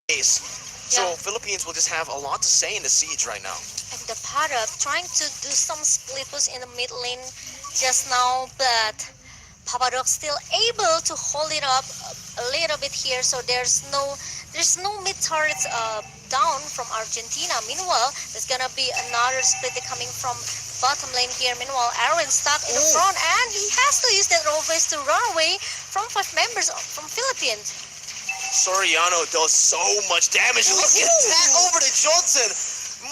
base. So Yeah. Philippines will just have a lot to say in the siege right now. And the Paddock trying to do some split push in the mid lane just now, but Papadok still able to hold it up a little bit here. So there's no mid turrets down from Argentina. Meanwhile, there's gonna be another split coming from bottom lane here. Meanwhile, Aaron stuck in the Ooh. front, and he has to use that roll face to run away from five members from Philippines. Soriano does so much damage. Look at that over to Johnson.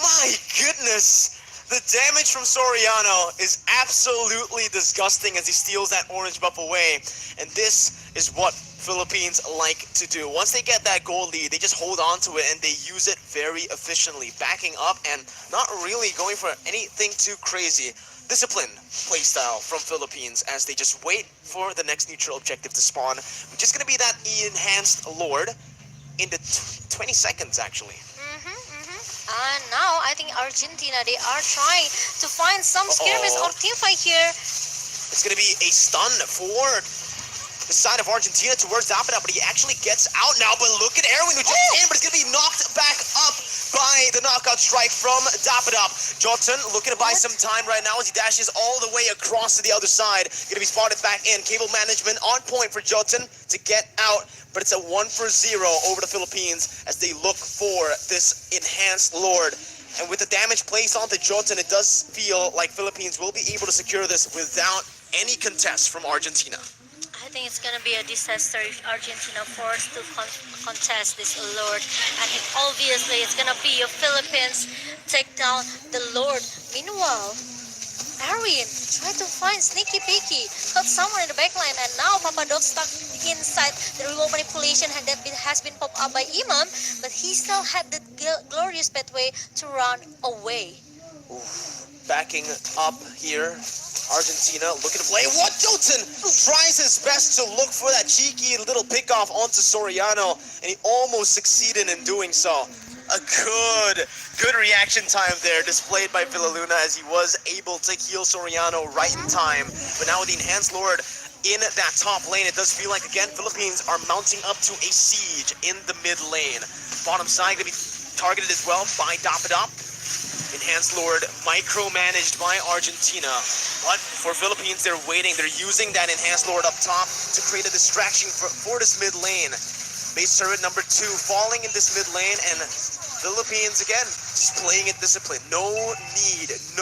My goodness. The damage from Soriano is absolutely disgusting as he steals that orange buff away. And this is what Philippines like to do. Once they get that goal lead, they just hold on to it and they use it very efficiently, backing up and not really going for anything too crazy. Disciplined playstyle from Philippines as they just wait for the next neutral objective to spawn, which is going to be that enhanced Lord in the 20 seconds actually. And now I think Argentina, they are trying to find some skirmish or team fight here. It's going to be a stun for the side of Argentina towards Dapada, but he actually gets out now. But look at Erwin who jumps in, but it's going to be knocked back up by the knockout strike from Dapada. Jotun looking to buy some time right now as he dashes all the way across to the other side. Going to be spotted back in. Cable management on point for Jotun to get out, but it's a 1-0 over the Philippines as they look for this enhanced Lord. And with the damage placed onto Jotun, it does feel like Philippines will be able to secure this without any contest from Argentina. I think it's gonna be a disaster if Argentina forced to contest this Lord, and obviously it's gonna be a Philippines take down the Lord. Meanwhile, Arian tried to find Sneaky Peaky, caught someone in the backline, and now Papadok stuck inside the remote manipulation has been popped up by Imam, but he still had the glorious pathway to run away. Backing up here, Argentina looking to play. What? Jotun tries his best to look for that cheeky little pickoff onto Soriano, and he almost succeeded in doing so. A good reaction time there displayed by Villaluna as he was able to heal Soriano right in time. But now with the Enhanced Lord in that top lane, it does feel like, again, Philippines are mounting up to a siege in the mid lane. Bottom side going to be targeted as well by Dapadop. Enhanced Lord micromanaged by Argentina. But for Philippines, they're waiting. They're using that Enhanced Lord up top to create a distraction for this mid lane. Base turret number 2 falling in this mid lane, and Philippines, again, just playing it disciplined. No need, it's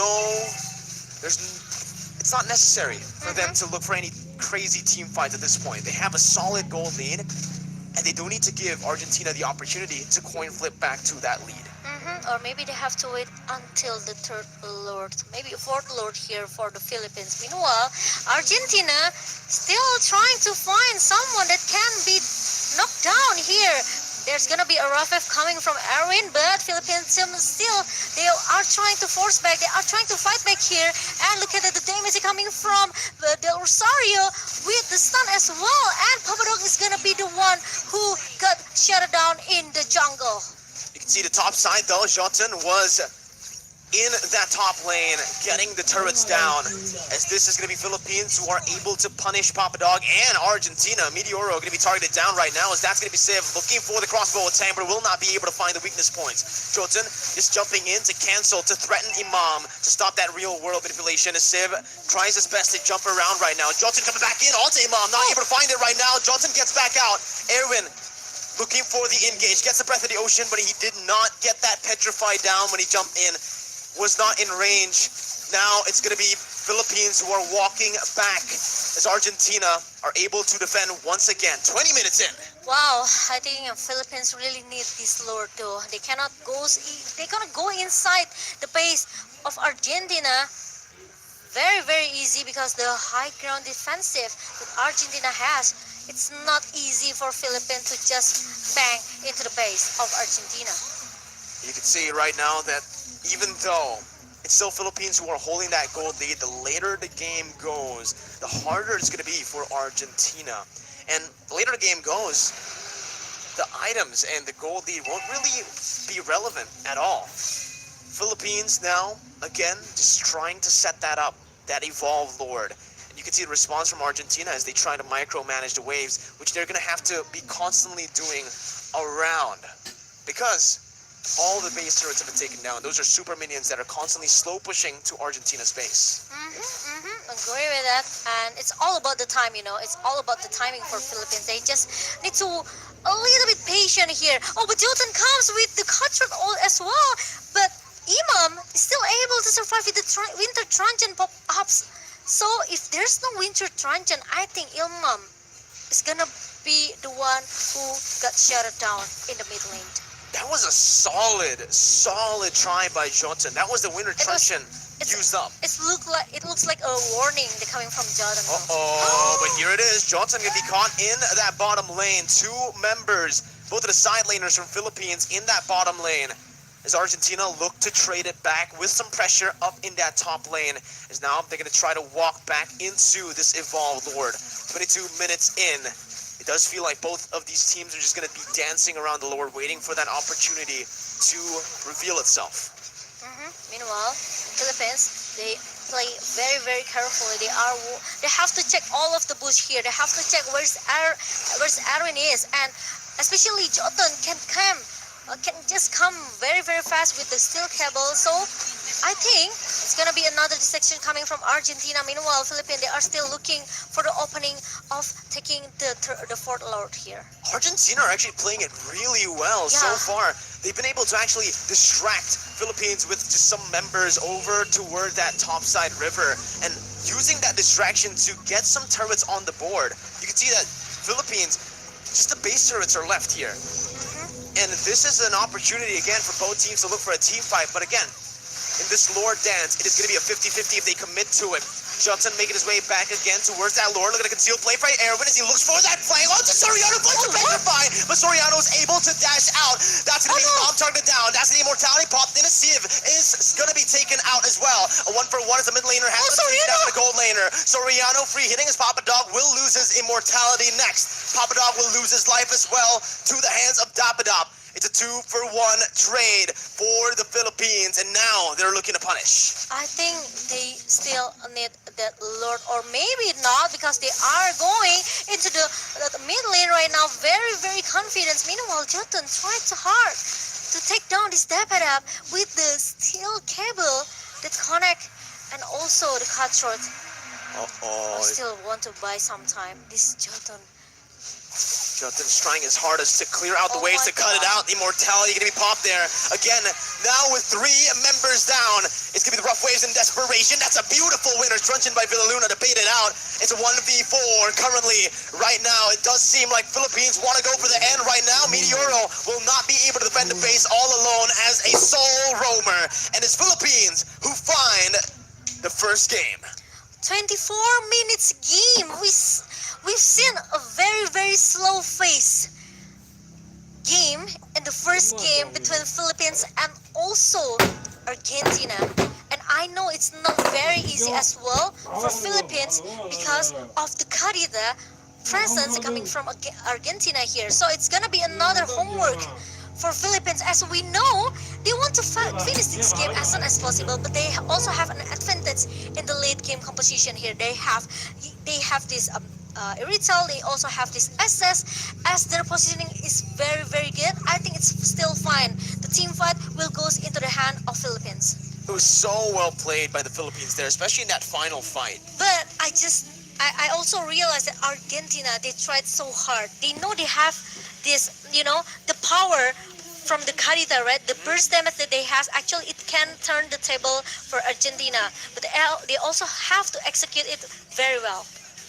not necessary for them to look for any crazy team fights at this point. They have a solid goal lead, and they don't need to give Argentina the opportunity to coin flip back to that lead. Or maybe they have to wait until the third Lord, maybe a fourth Lord here for the Philippines. Meanwhile, Argentina still trying to find someone that can be knocked down here. There's gonna be a rough F coming from Erwin, but Philippines still, they are trying to force back. They are trying to fight back here, and look at the damage coming from the Rosario with the stun as well. And Papadok is gonna be the one who got shut down in the jungle. You can see the top side though, Jotun was in that top lane, getting the turrets down, as this is going to be Philippines who are able to punish Papadog and Argentina. Meteoro going to be targeted down right now, as that's going to be Civ looking for the crossbow attack, but will not be able to find the weakness points. Jotun is jumping in to cancel, to threaten Imam, to stop that real world manipulation, as Civ tries his best to jump around right now. Jotun coming back in onto Imam, not able to find it right now. Jotun gets back out. Erwin looking for the engage, gets the breath of the ocean, but he did not get that petrified down when he jumped in. Was not in range. Now it's going to be Philippines who are walking back as Argentina are able to defend once again. 20 minutes in. Wow, I think Philippines really need this Lord though. They cannot go inside the base of Argentina very easy, because the high ground defensive that Argentina has, it's not easy for Philippines to just bang into the base of Argentina. You can see right now that even though it's still Philippines who are holding that gold lead, the later the game goes, the harder it's going to be for Argentina. And the later the game goes, the items and the gold lead won't really be relevant at all. Philippines now, again, just trying to set that up, that evolved Lord. And you can see the response from Argentina as they try to micromanage the waves, which they're going to have to be constantly doing around because all the base turrets have been taken down. Those are super minions that are constantly slow pushing to Argentina's base. Agree with that. And it's all about the time, It's all about the timing for Philippines. They just need to a little bit patient here. Oh, but Jotun comes with the cutthroat all as well. But Imam is still able to survive with the Winter Truncheon pop-ups. So if there's no Winter Truncheon, I think Imam is gonna be the one who got shut down in the mid lane. That was a solid try by Jotun. That was the Winter Truncheon used up. It looks like a warning coming from Jotun. But here it is. Jotun gonna be caught in that bottom lane. Two members, both of the side laners from Philippines in that bottom lane. As Argentina look to trade it back with some pressure up in that top lane. As now they're gonna try to walk back into this Evolved Lord. 22 minutes in. It does feel like both of these teams are just going to be dancing around the Lord, waiting for that opportunity to reveal itself. Meanwhile, Philippines, they play very, very carefully. They have to check all of the bush here. They have to check where's Arwin is, and especially Jotun can just come very, very fast with the steel cable. So I think it's gonna be another dissection coming from Argentina. Meanwhile, Philippines, they are still looking for the opening of taking the fourth lord here. Argentina are actually playing it really well so far. They've been able to actually distract Philippines with just some members over toward that topside river and using that distraction to get some turrets on the board. You can see that Philippines, just the base turrets are left here. And this is an opportunity again for both teams to look for a team fight. But again, in this Lord dance, it is going to be a 50-50 if they commit to it. Jotun making his way back again towards that Lord. Look at the concealed play by Erwin as he looks for that flank. Oh, to Soriano, finds the petrify, but Soriano is able to dash out. That's going to be bomb targeted down. That's the immortality popped in. A Civ is going to be taken out as well. A 1-for-1 as the mid laner has to take down the gold laner. Soriano free hitting his Papa Dog will lose his immortality next. Papa Dog will lose his life as well to the hands of Dapadop. It's a 2-for-1 trade for the Philippines, and now they're looking to punish. I think they still need that Lord, or maybe not, because they are going into the mid lane right now, very, very confident. Meanwhile, Jotun tried so hard to take down this Dapadab with the steel cable that connect and also the cutthroat. I still want to buy some time. This Jotun. Jottun's trying his hardest to clear out the ways to cut it out. The immortality going to be popped there. Again, now with 3 members down, it's going to be the rough waves and desperation. That's a beautiful winner. Truncheon by Villaluna to bait it out. It's a 1v4 currently. Right now, it does seem like Philippines want to go for the end right now. Meteoro will not be able to defend the base all alone as a sole roamer. And it's Philippines who find the first game. 24 minutes game. We've seen a very, very slow pace game in the first game between Philippines and also Argentina. And I know it's not very easy as well for Philippines because of the Carita presence coming from Argentina here. So it's gonna be another homework for Philippines. As we know, they want to finish this game as soon as possible, but they also have an advantage in the late game composition here. They have this Irital, they also have this SS, as their positioning is very, very good. I think it's still fine. The team fight will go into the hand of Philippines. It was so well played by the Philippines there, especially in that final fight. But I also realized that Argentina, they tried so hard. They know they have this, the power from the Carita, right? The burst damage that they have, actually it can turn the table for Argentina. But they also have to execute it very well.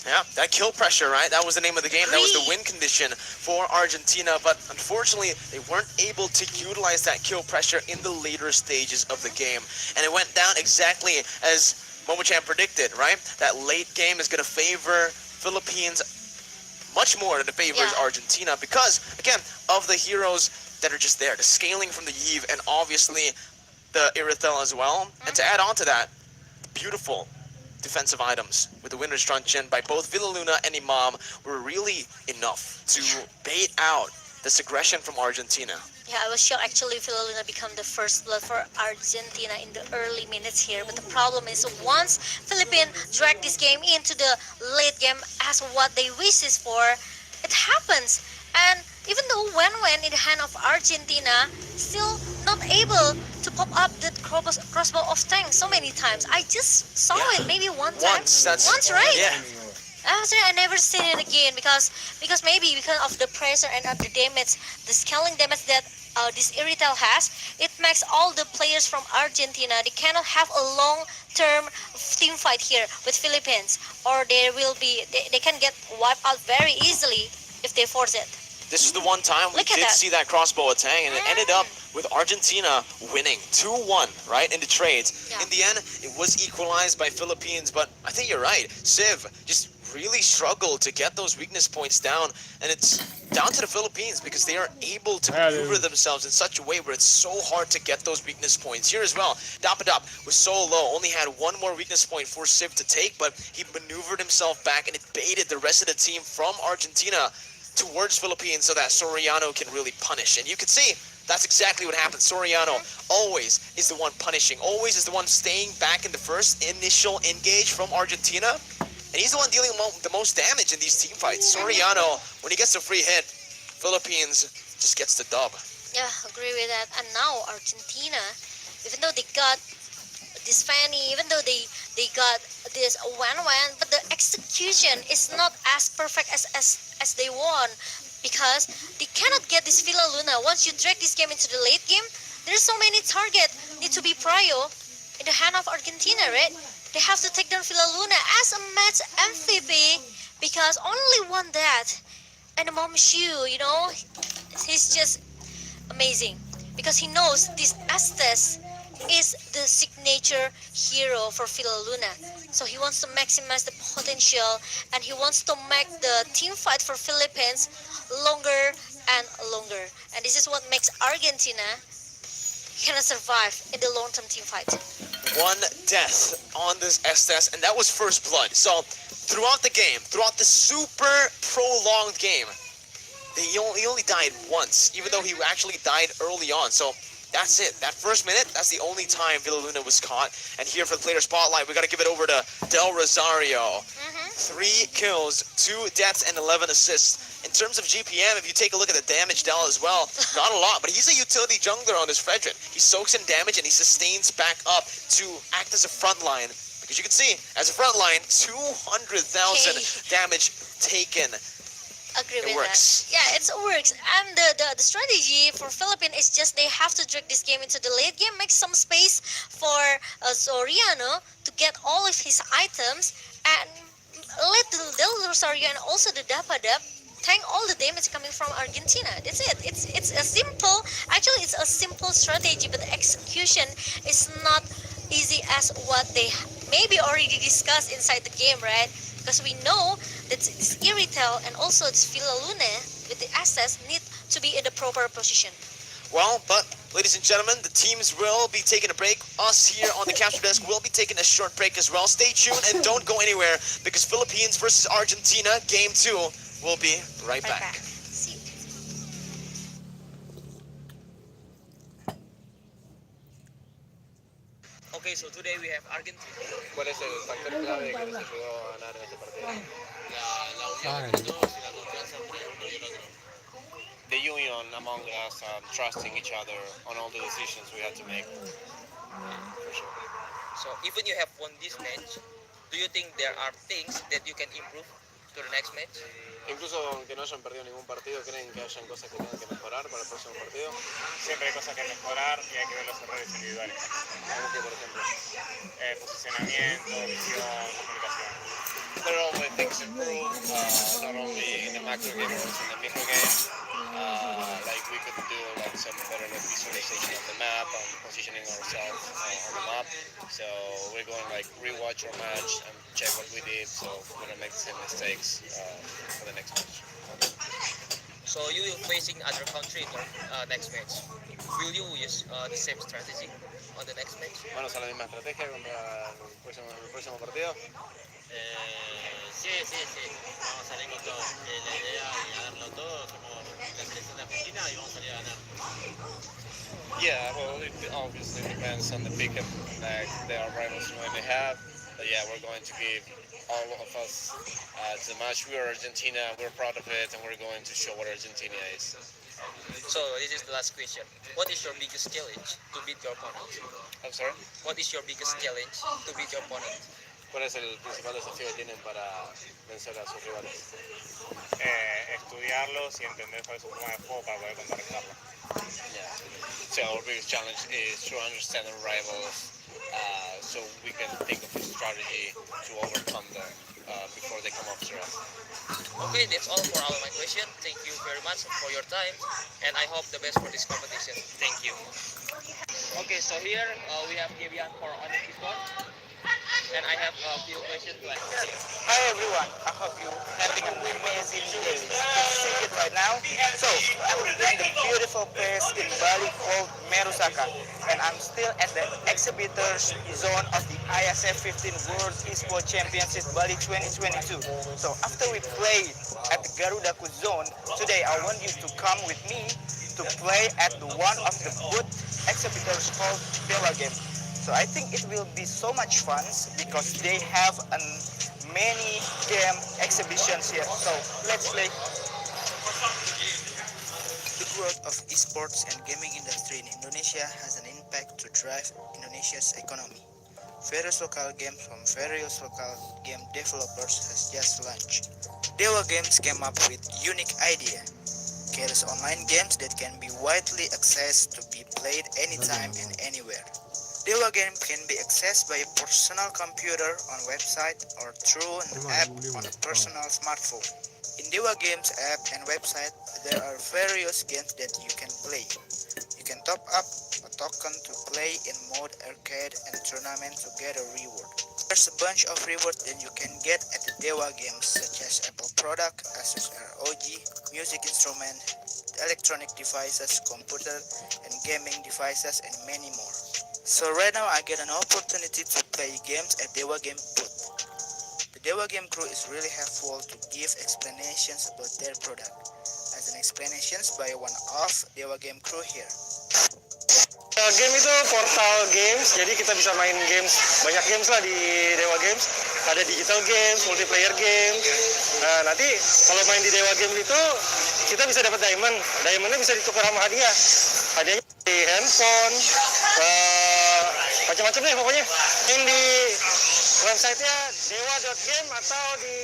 Yeah, that kill pressure, right? That was the name of the game. That was the win condition for Argentina. But unfortunately, they weren't able to utilize that kill pressure in the later stages of the game. And it went down exactly as Momochan predicted, right? That late game is going to favor Philippines much more than it favors Argentina because, again, of the heroes that are just there. The scaling from the Yves and obviously the Irithel as well. And to add on to that, beautiful defensive items with the Winter's Truncheon by both Villaluna and Imam were really enough to bait out this aggression from Argentina. Yeah, I was sure actually Villaluna become the first blood for Argentina in the early minutes here. But the problem is once Philippines drag this game into the late game as what they wishes for, it happens. And even though when and in the hand of Argentina, still not able to pop up that crossbow of tank so many times. I just saw it maybe one time. Once, right? Yeah. After I never seen it again because maybe because of the pressure and of the damage, the scaling damage that this Iritel has, it makes all the players from Argentina, they cannot have a long-term team fight here with Philippines, or they can get wiped out very easily if they force it. This is the one time we did see that crossbow attack, and it ended up with Argentina winning 2-1, right, in the trades. Yeah. In the end, it was equalized by Philippines, but I think you're right. Civ just really struggled to get those weakness points down, and it's down to the Philippines because they are able to maneuver themselves in such a way where it's so hard to get those weakness points. Here as well, Dapadap was so low, only had one more weakness point for Civ to take, but he maneuvered himself back and it baited the rest of the team from Argentina towards Philippines so that Soriano can really punish. And you can see that's exactly what happened. Soriano always is the one punishing, always is the one staying back in the first initial engage from Argentina. And he's the one dealing the most damage in these team fights. Soriano, when he gets a free hit, Philippines just gets the dub. Yeah, agree with that. And now Argentina, even though they got this Fanny, even though they got this 1-1, but the execution is not as perfect as they want, because they cannot get this Villa Luna. Once you drag this game into the late game, there's so many targets need to be prio in the hand of Argentina, right? They have to take down Villa Luna as a match MVP because only one that. And Momshu, you know, he's just amazing because he knows this Estes is the signature hero for Villa Luna. So he wants to maximize the potential and he wants to make the team fight for Philippines longer and longer. And this is what makes Argentina cannot survive in the long-term team fight. One death on this Estes, and that was first blood. So throughout the game, throughout the super prolonged game, he only died once, even though he actually died early on. So that's it. That first minute, that's the only time Villa Luna was caught. And here for the player spotlight, we got to give it over to Del Rosario. 3 kills, 2 deaths, and 11 assists. In terms of GPM, if you take a look at the damage Del as well, not a lot, but he's a utility jungler on this Fredrin. He soaks in damage and he sustains back up to act as a front line. Because you can see, as a front line, 200,000 damage taken. Agree with works. that. Yeah, it works. And the strategy for Philippines is just they have to drag this game into the late game, make some space for Soriano to get all of his items, and let the Del Rosario and also the Dapadap tank all the damage coming from Argentina. That's it. It's a simple, actually it's a simple strategy, but the execution is not easy as what they maybe already discussed inside the game, right? Because we know that this Iritel and also this Villa Luna with the assets need to be in the proper position. Well, but ladies and gentlemen, the teams will be taking a break. Us here on the capture desk will be taking a short break as well. Stay tuned and don't go anywhere because Philippines versus Argentina, Game 2, will be right back. See you. Okay, so today we have Argentina. ¿Cuál es el factor clave que les ayudó a ganar en este partido? La unión entre todos y la confianza entre uno y el otro. The union among us, trusting each other on all the decisions we had to make. For sure. So even you have won this match, do you think there are things that you can improve to the next match? Incluso aunque no hayan perdido ningún partido, ¿creen que hayan cosas que tengan que mejorar para el próximo partido? Siempre hay cosas que mejorar y hay que ver los errores individuales. ¿Cómo que, por ejemplo? Posicionamiento, visión, comunicación. There are always things to improve, not only in the macro game, but also in the micro game. Like we could do like some better visualization of the map and positioning ourselves on the map. So we're going like rewatch our match and check what we did, so we don't make the same mistakes for the next match. So you will facing other country in the next match. Will you use the same strategy on the next match? ¿Van a usar la misma estrategia contra el próximo partido? Sí. Vamos a salir con todo. La idea es darlo todo. Somos la selección de Argentina y vamos a salir a ganar. Yeah, well, it obviously depends on the pickup that their rivals may have. But yeah, we're going to give all of us to the match. We are Argentina. We're proud of it, and we're going to show what Argentina is. So this is the last question. What is your biggest challenge to beat your opponent? I'm sorry. What is your biggest challenge to beat your opponent? ¿Cuál es el principal desafío que tienen para vencer a sus rivales? Estudiarlos y entender cuál es su forma de juego para poder contrarrestarlo. Yeah. So our biggest challenge is to understand our rivals, so we can think of a strategy to overcome them before they come after us. Okay, that's all for all my questions. Thank you very much for your time, and I hope the best for this competition. Thank you. Okay, so here we have Game1 for Honest Sport, and I have a few questions to ask. Hi everyone, I hope you're having an amazing day. Let's see it right now. So, I'm in the beautiful place in Bali called Merusaka, and I'm still at the exhibitors zone of the IESF 15 World Esports Championship Bali 2022. So, after we play at the Garudaku zone, today I want you to come with me to play at the one of the booth exhibitors called Villa Game. So I think it will be so much fun because they have many game exhibitions here. So let's play. The growth of esports and gaming industry in Indonesia has an impact to drive Indonesia's economy. Various local games from various local game developers has just launched. Dewa Games came up with unique idea. Carries online games that can be widely accessed to be played anytime and anywhere. Dewa game can be accessed by a personal computer on website or through an app on a personal smartphone. In Dewa Games app and website, there are various games that you can play. You can top up a token to play in mode arcade and tournament to get a reward. There's a bunch of rewards that you can get at the Dewa Games, such as Apple product, Asus ROG, music instrument, electronic devices, computer and gaming devices, and many more. So right now I get an opportunity to play games at Dewa Game booth. The Dewa Game crew is really helpful to give explanations about their product, as an explanations by one of Dewa Game crew here. Game itu portal games, jadi kita bisa main games, banyak games lah di Dewa Games. Ada digital games, multiplayer games. Nah, nanti kalau main di Dewa Games itu kita bisa dapat diamond. Diamondnya bisa ditukar sama hadiah. Hadiahnya di handphone, macam-macam deh pokoknya. Main di websitenya dewa.game atau di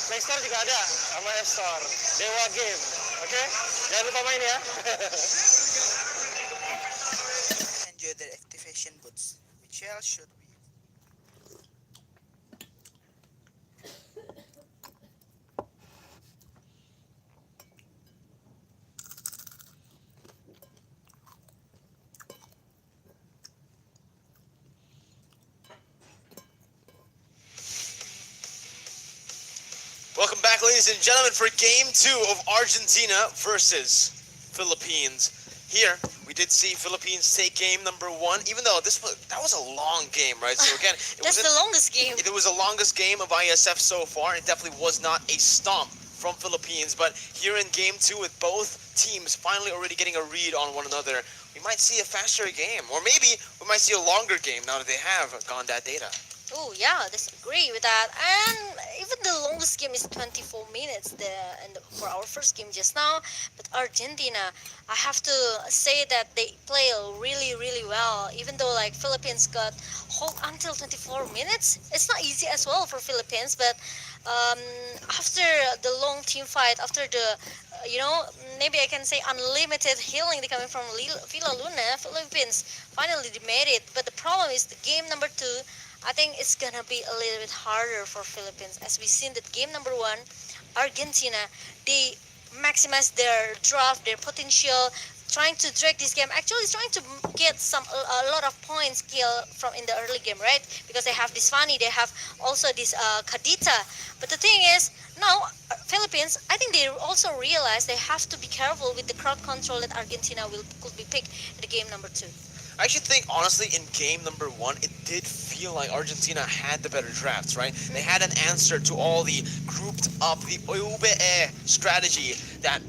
Play Store juga ada, sama App Store. Dewa Game, oke? Jangan lupa main ya. Enjoy their activation booths, which else should we? Welcome back, ladies and gentlemen, for Game 2 of Argentina versus Philippines. Here, we did see Philippines take game number 1, even though that was a long game, right? So again, That's the longest game. it was the longest game of IESF so far. It definitely was not a stomp from Philippines, but here in Game 2, with both teams finally already getting a read on one another, we might see a faster game, or maybe we might see a longer game now that they have gone that data. Oh yeah, disagree with that. And even the longest game is 24 minutes for our first game just now. But Argentina, I have to say that they play really, really well. Even though like Philippines got hold until 24 minutes, it's not easy as well for Philippines. But after the long team fight, after the maybe I can say unlimited healing coming from Villa Luna, Philippines finally made it. But the problem is the game number 2. I think it's gonna be a little bit harder for Philippines, as we seen that game number 1, Argentina, they maximize their draft, their potential, trying to drag this game. Actually, trying to get a lot of points kill from in the early game, right? Because they have this Fanny, they have also this Kadita. But the thing is, now Philippines, I think they also realize they have to be careful with the crowd control that Argentina could be picked in the game number 2. I actually think, honestly, in game number 1, it did feel like Argentina had the better drafts, right? They had an answer to all the grouped up, the OBE strategy that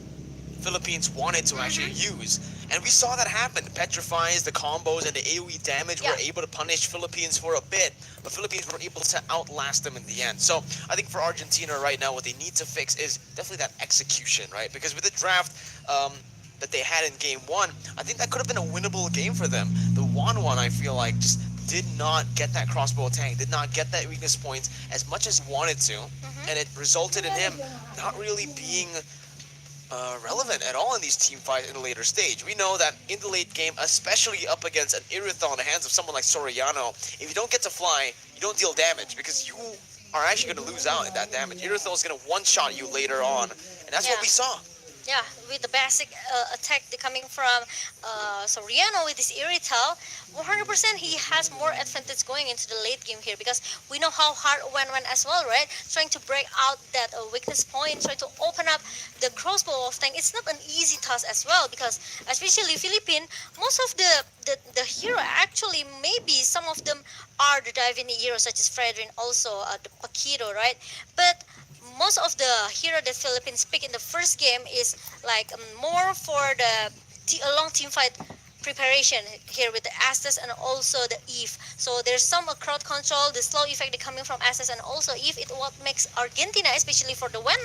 Philippines wanted to actually use. And we saw that happen. Petrifies, the combos, and the AoE damage were able to punish Philippines for a bit, but Philippines were able to outlast them in the end. So I think for Argentina right now, what they need to fix is definitely that execution, right? Because with the draft that they had in Game 1, I think that could have been a winnable game for them. The 1-1, I feel like, just did not get that crossbow tank, did not get that weakness points as much as he wanted to, and it resulted in him not really being relevant at all in these team fights in the later stage. We know that in the late game, especially up against an Irithel in the hands of someone like Soriano, if you don't get to fly, you don't deal damage because you are actually going to lose out in that damage. Irithel is going to one-shot you later on, and that's what we saw. Yeah, with the basic attack coming from Soriano with his Irithel, 100% he has more advantage going into the late game here because we know how hard Wen as well, right? Trying to break out that weakness point, trying to open up the crossbow of tank. It's not an easy task as well because especially Philippine, most of the hero actually maybe some of them are the diving heroes such as Fredrin, also the Paquito, right? But most of the hero that Philippines pick in the first game is like more for the long team fight preparation here with the Estes and also the Eve. So there's some crowd control, the slow effect coming from Estes and also Eve. It what makes Argentina, especially for the Wen,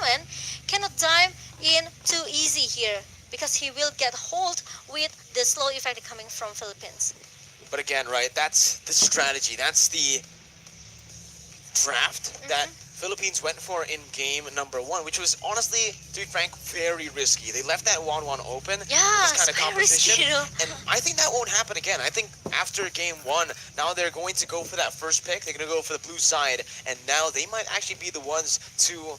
cannot dive in too easy here because he will get hold with the slow effect coming from Philippines. But again, right, that's the strategy. That's the draft that Philippines went for in game number 1, which was honestly, to be frank, very risky. They left that 1-1 open. Yeah, this kind of composition. risky. And I think that won't happen again. I think after game 1, now they're going to go for that first pick. They're going to go for the blue side. And now they might actually be the ones to,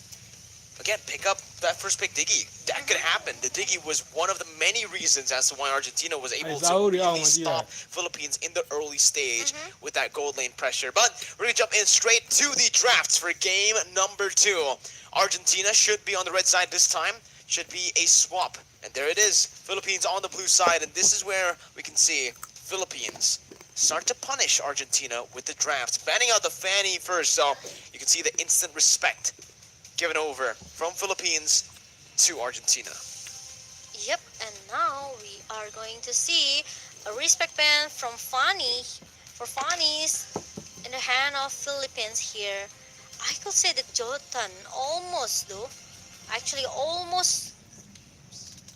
again, pick up that first pick Diggy. That could happen. The Diggy was one of the many reasons as to why Argentina was able to really stop Philippines in the early stage with that gold lane pressure. But we're going to jump in straight to the drafts for game number 2. Argentina should be on the red side this time. Should be a swap. And there it is. Philippines on the blue side. And this is where we can see Philippines start to punish Argentina with the draft. Banning out the Fanny first. So you can see the instant respect given over from Philippines to Argentina. Yep, and now we are going to see a respect ban from Fanny for Fanny's in the hand of Philippines here. I could say that Jotan almost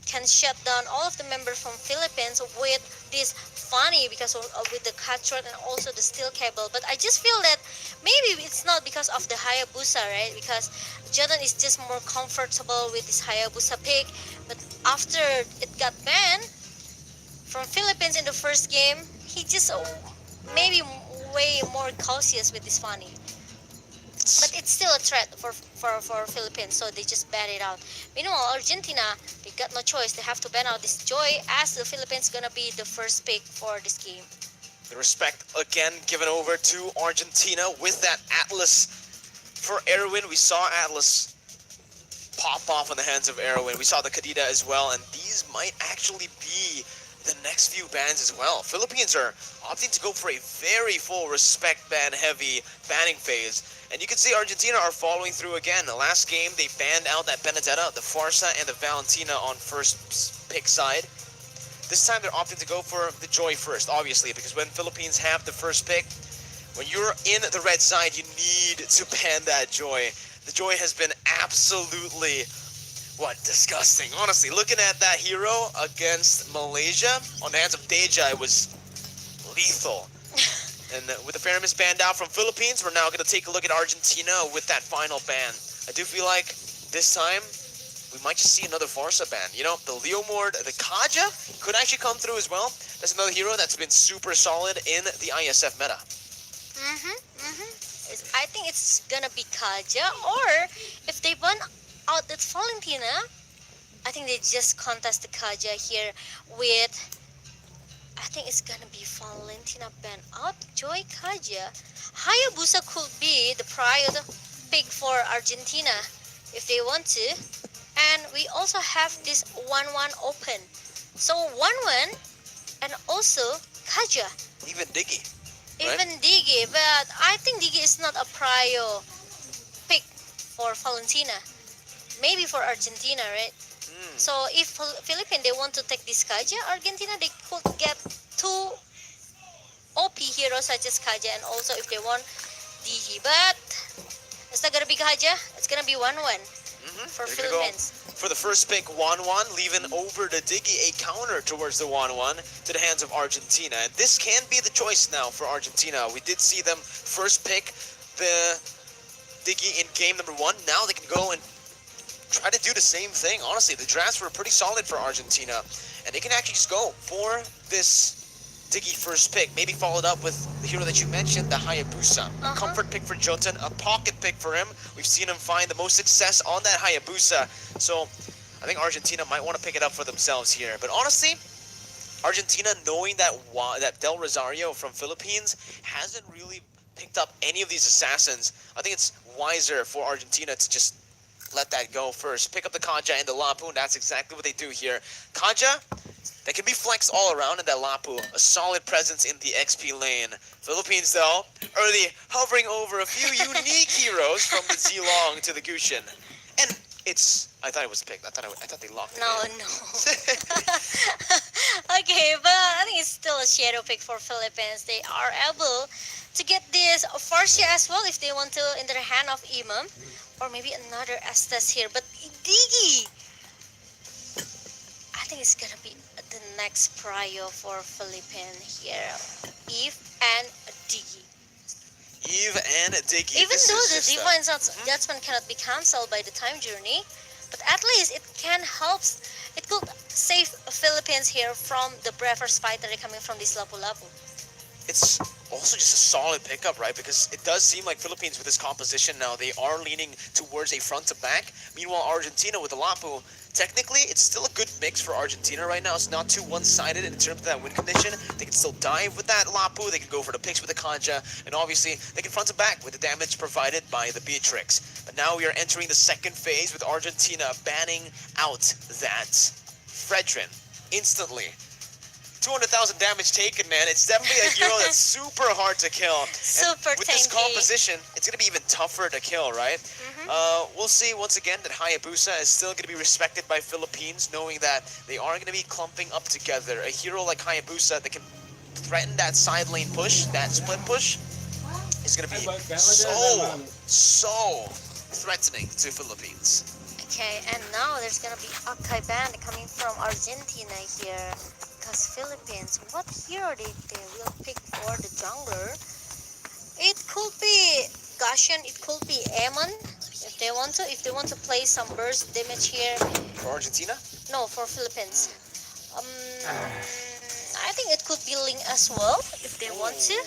can shut down all of the members from Philippines with this Fanny because of with the cutthroat and also the steel cable. But I just feel that maybe it's not because of the Hayabusa, right? Because Jordan is just more comfortable with this Hayabusa pick. But after it got banned from Philippines in the first game, he just maybe way more cautious with this Fanny. But it's still a threat for Philippines, so they just ban it out. Meanwhile, Argentina, they got no choice. They have to ban out this Joy as the Philippines gonna be the first pick for this game. The respect again given over to Argentina with that Atlas for Erwin. We saw Atlas pop off in the hands of Erwin. We saw the Kadita as well, and these might actually be the next few bans as well. Philippines are opting to go for a very full respect ban heavy banning phase. And you can see Argentina are following through again. The last game, they banned out that Benedetta, the Farsa, and the Valentina on first pick side. This time they're opting to go for the Joy first, obviously, because when Philippines have the first pick, when you're in the red side, you need to ban that Joy. The Joy has been absolutely, disgusting. Honestly, looking at that hero against Malaysia on the hands of Deja, it was lethal. And with the Fairness banned out from Philippines, we're now going to take a look at Argentina with that final ban. I do feel like this time we might just see another Farsa ban. You know, the Leomord, the Kaja could actually come through as well. That's another hero that's been super solid in the IESF meta. I think it's gonna be Kaja, or if they ban out that Valentina, I think they just contest the Kaja here with, I think it's gonna be Valentina ban out, Joy Kaja. Hayabusa could be the prior pick for Argentina if they want to. And we also have this 1-1 open. So 1-1 and also Kaja. Even Diggy. Even Diggy, but I think Diggy is not a prior pick for Valentina. Maybe for Argentina, right? So if Philippines they want to take this Kaja, Argentina they could get two OP heroes such as Kaja, and also if they want DG. But it's not gonna be Kaja. It's gonna be 1-1 for They're gonna go Philippines. for the first pick, 1-1, leaving over to Diggy a counter towards the 1-1 to the hands of Argentina. And this can be the choice now for Argentina. We did see them first pick the Diggy in game number 1. Now they can go and try to do the same thing. Honestly, the drafts were pretty solid for Argentina, and they can actually just go for this Diggy first pick, maybe followed up with the hero that you mentioned, the Hayabusa. A comfort pick for Jotun, a pocket pick for him. We've seen him find the most success on that Hayabusa. So I think Argentina might want to pick it up for themselves here. But honestly, Argentina, knowing that Del Rosario from Philippines hasn't really picked up any of these assassins, I think it's wiser for Argentina to just let that go first. Pick up the Kaja and the Lapu, and that's exactly what they do here. Kaja, that can be flexed all around in that Lapu. A solid presence in the XP lane. Philippines, though, early hovering over a few unique heroes from the Zilong to the Gushin. And I thought it was picked. I thought they locked it No. in. Okay, but I think it's still a shadow pick for Philippines. They are able to get this Farsia as well if they want to in their hand of Imam. Or maybe another Estes here. But Diggy, I think it's gonna be the next prio for Philippines here. Eve and Diggy. Eve and Diggy. Even This though is the just, Divine Judgment cannot be cancelled by the time journey, but at least it can help. It could save Philippines here from the Breathers fighter coming from this Lapu-Lapu. it's also just a solid pickup, right? Because it does seem like Philippines with this composition now, they are leaning towards a front to back. Meanwhile, Argentina with the Lapu, technically, it's still a good mix for Argentina right now. It's not too one-sided in terms of that win condition. They can still dive with that Lapu. They can go for the picks with the Kanja. And obviously, they can front to back with the damage provided by the Beatrix. But now we are entering the second phase with Argentina banning out that Fredrin instantly. 200,000 damage taken, man. It's definitely a hero that's super hard to kill. Super and with this tanky. composition, it's going to be even tougher to kill, right? We'll see once again that Hayabusa is still going to be respected by Philippines, knowing that they are going to be clumping up together. A hero like Hayabusa that can threaten that side lane push, that split push, is going to be so threatening to Philippines. Okay, and now there's gonna be Akai band coming from Argentina here. Because Philippines, what hero they will pick for the jungler? It could be Gashian, it could be Amon if they want to. If they want to play some burst damage here. For Argentina? No, for Philippines. I think it could be Ling as well if they want to.